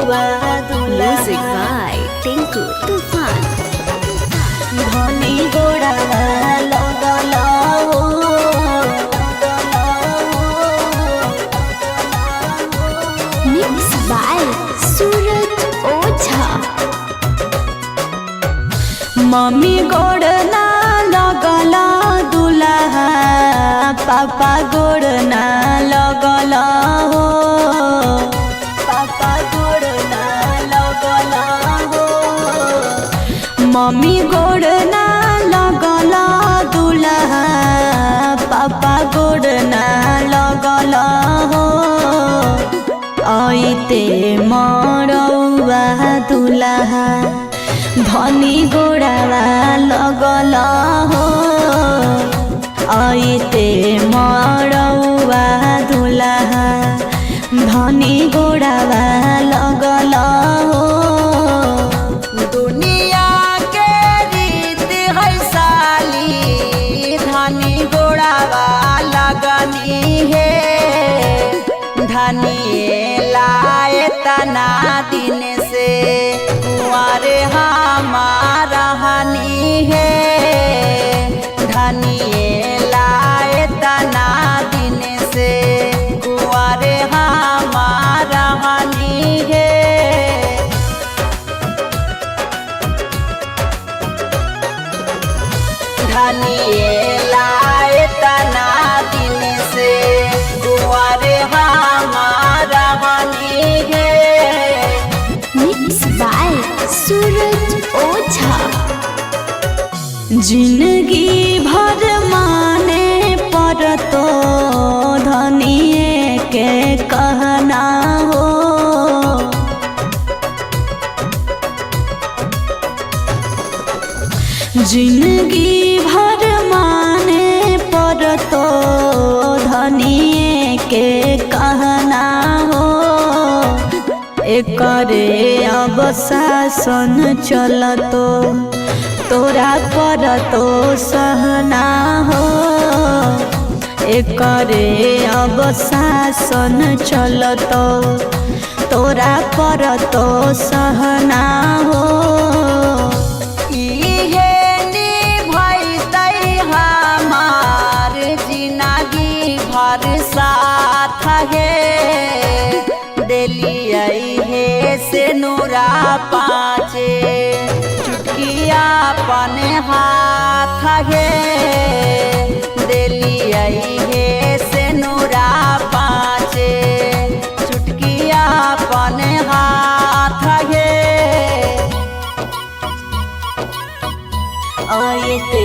Music by Tinku Tufan. धनी गोड़ा लगला हो Mix by Suraj Oza. Mummy गोड़ ना लगला दुल्हा पापा गोड़ ना लगला हो पापा गोड़ ना लगला हो मम्मी गोड़ ना लगला दुल्हा पापा गोड़ ना लगला हो आइते मरौआ दुल्हा धनी गोड़ावा लगला हो आइते मरौआ दुल्हा धनी गोड़ावा लगला हो दुनिया के रीत है साली धनी गोड़ावा लगनी है धनी लाए तना दिन से कुंवारे हमारा हनी है धनी लाए तना दिन से कुंवारे हमारा हनी है धनी लाए तना दिन से कुंवारे हमारा हनी है Mix by Suraj Oza. जिंदगी भर माने पर तो धनिए के कहना हो जिंदगी भर माने पर तो धनिए के कहना हो एकरे अब शासन चलतो तोरा पर तो सहना हो एकरे अब शासन चलतो तोरा पर तो सहना हो इहे निभैतै हमार जिंदगी भर साथ है देलियै हे से नूरा पाँचे चुटकिया अपन हाथ है देलियै हे से नूरा पाँचे चुटकिया अपन हाथ है आइते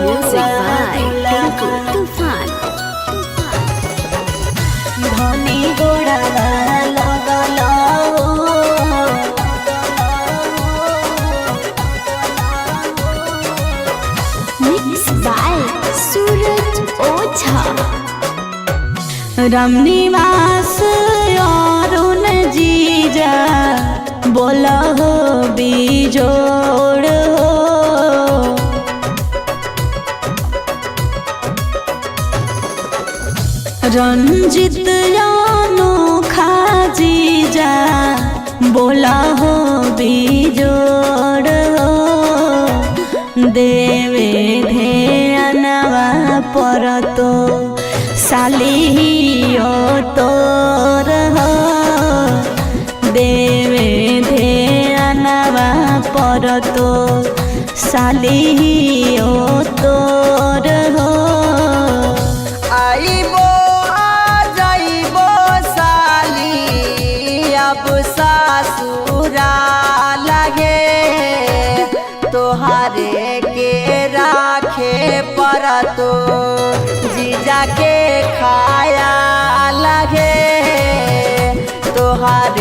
Music by Tinku Tufan. धनी गोड़ा लगला हो Mix by Suraj Oza. रमनिवास Arun जीजा बोला हो बिजोड़ हो रंजित अनोखा जीजा बोला हो बिजोड़ हो देवे ध्यानवा पर तो सालियो तोर हो देवे ध्यानवा पर तो सालियो तोर हो आइबो आ जाइबो साली अब सासुरा लगे तोहारे के राखे पर तो जीजा के खाया लगे तोहारे